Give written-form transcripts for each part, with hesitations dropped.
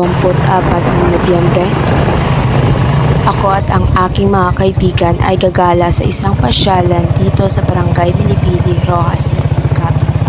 ng Nobyembre. Ako at ang aking mga kaibigan ay gagala sa isang pasyalan dito sa Barangay Milipili, Rojas City, Capiz.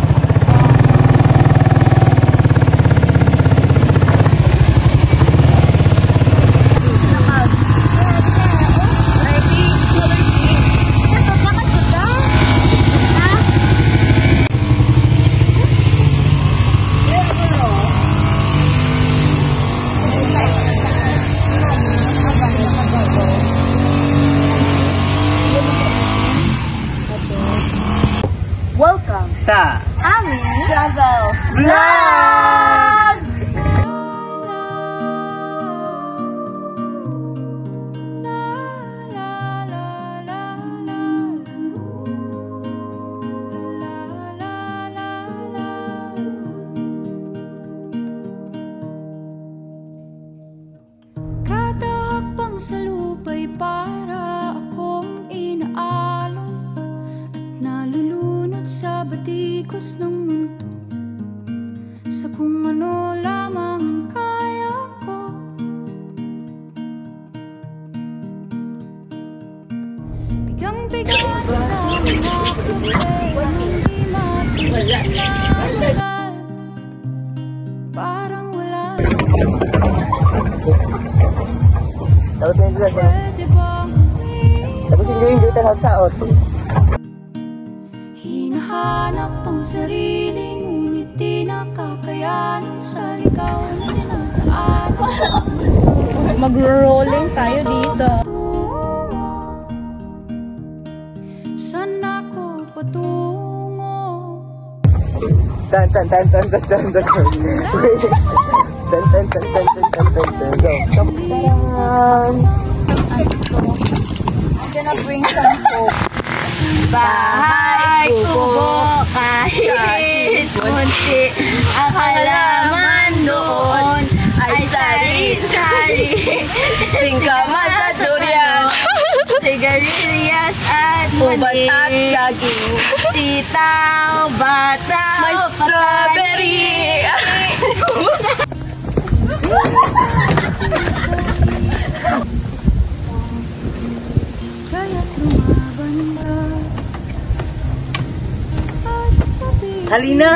Welcome sa aming travel vlog! Katahak pang sa lupa'y para akong inaalon at nalulunod sa batikos ng mundo, sa kung ano lamang ang kaya ko. Bigang-bigang sa mga problema, hindi masusunod, parang wala. Tapos na yung Pwede bang Tapos enjoy tayo sa auto. hinahanap ang sarili, ngunit di nakakayanan sa ligaw na dinadaanan. Magro-rolling tayo dito. Saan ako patungo? Tan. Go. I'm gonna bring some hope. Bahay kubo kahit munti, ang halaman doon ay sari-sari. Singkamas at durian, sigarilyas at ubas at saging, sitaw, bataw, may strawberry. Kaya't lumaban ka at sabihin, Halina!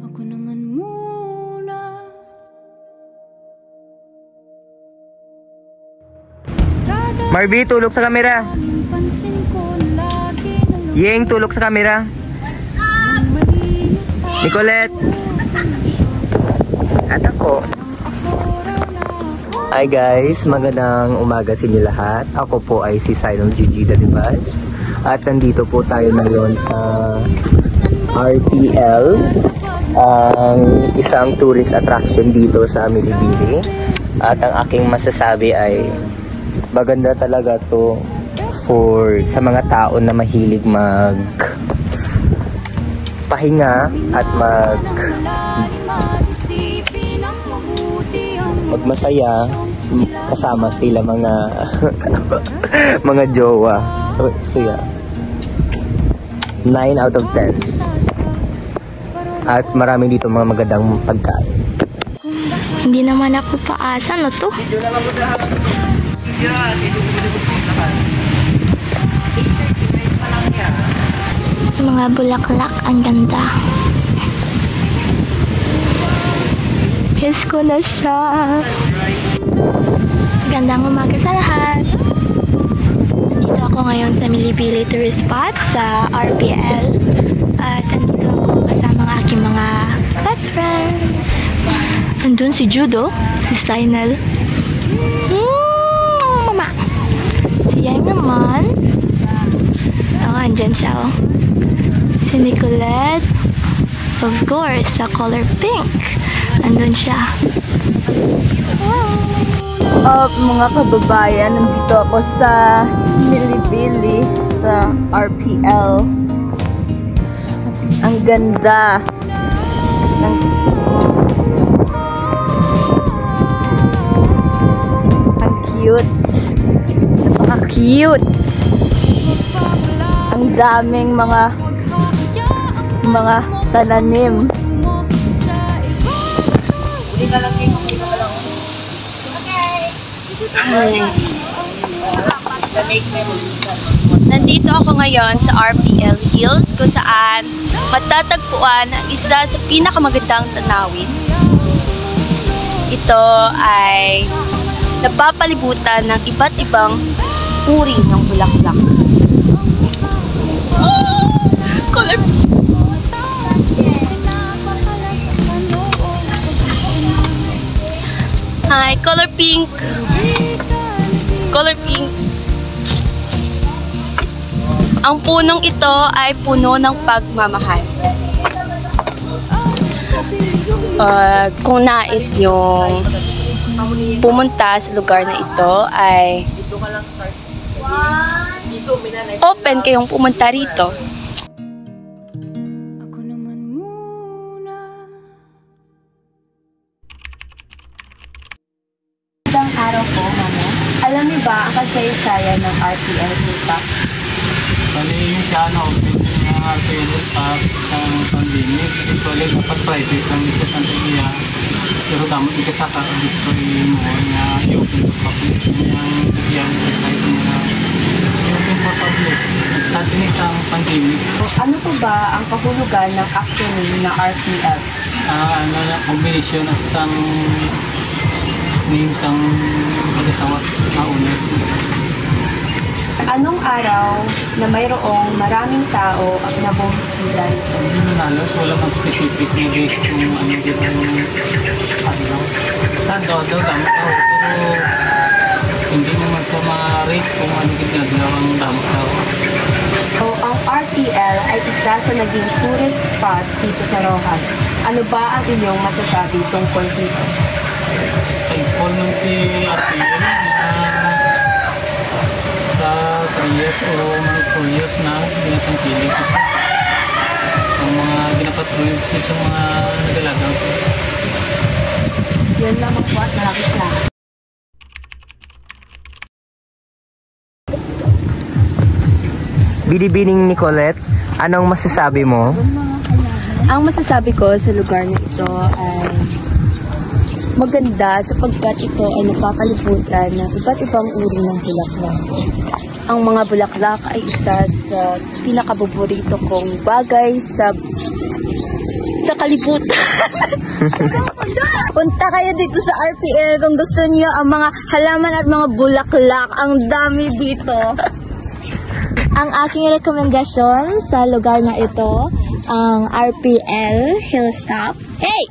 ako naman muna. Marby, tulog sa kamera. Tanging pansin ko lagi na lang Yeng, tulog sa kamera. ang malinis sa Nicolette. ulo ng siyang At ako. ako raw na ako. Hi guys, magandang umaga sa inyo lahat. Ako po ay si Silent Gigi Dadibas. At nandito po tayo ngayon sa RTL, ang isang tourist attraction dito sa Milibili. At ang aking masasabi ay maganda talaga to for sa mga tao na mahilig pahinga at magmasaya kasama sila mga mga jowa. So yeah, 9 out of 10. At marami dito mga magandang pagkain. Hindi naman ako paasa, no to? Mga bulaklak, ang ganda. Miss ko na siya. Gandang umaga sa lahat. Nandito ako ngayon sa Milibili Tourist Spot sa RPL. At nandito ako kasama ang aking mga best friends. Andun si Judo, si Sinel. Mama. Si Yang naman. Andyan siya, oh. Si Nicolette. Of course, sa color pink. Andun siya. Mga kababayan, nandito ako sa Milibili sa RPL. Ang ganda ng ang cute. Napaka-cute. Ang daming mga tananim. Nandito ako ngayon sa RPL Hills kung saan matatagpuan ang isa sa pinakamagandang tanawin. Ito ay napapalibutan ng iba't ibang uri ng bulaklak. Color Hi, color pink. Color pink. Ang punong ito ay puno ng pagmamahal. Kung nais nyong pumunta sa lugar na ito ay open kayong pumunta rito. Ako naman muna. Isang araw po, Mama. Alam niyo ba ang kasaysayan ng RPL Hilltops? Bali yung siya, open yung mga failure pack sa pandemic. Usually, dapat private lang sa Santa Maria. Pero damot ito sa kakabistroy mo na i-open for public. Yung website mo na i-open for public. Sa atin isang pandemic. Ano po ba ang kahulugan ng acronym na RPL? Combination at isang name isang mag-asawa na owner. Anong araw na mayroong maraming tao at nabuhisila ito? Hindi manalos, wala pang specific na days kung ano dito yung araw. Saan daw damot tao, pero hindi naman sa ma-rate kung ano ginagawa ang damot tao. So, ang RPL ay isa sa naging tourist spot dito sa Rojas. Ano ba ang inyong masasabi tungkol dito? Thankful nun si RPL na sa 3 years o mga 4 years na ginatangkilig ito. Ang mga ginapatrolls sa mga nagalagang. Yan lamang po at maraming salamat. Binibining Nicolette, anong masasabi mo? Ang masasabi ko sa lugar na ito ay maganda sapagkat ito ay napapalibutan ng iba't ibang uri ng bulaklak. Ang mga bulaklak ay isa sa pinakapaborito kong bagay sa kalibutan. Punta kayo dito sa RPL kung gusto niyo ang mga halaman at mga bulaklak. Ang dami dito. Ang aking rekomendasyon sa lugar na ito, ang RPL Hilltop. Hey!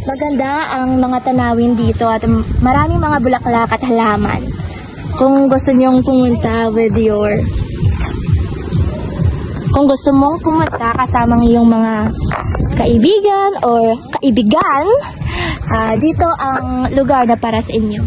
Maganda ang mga tanawin dito at maraming mga bulaklak at halaman. Kung gusto niyong pumunta kung gusto mong pumunta kasama ng iyong mga kaibigan or kaibigan, dito ang lugar na para sa inyo.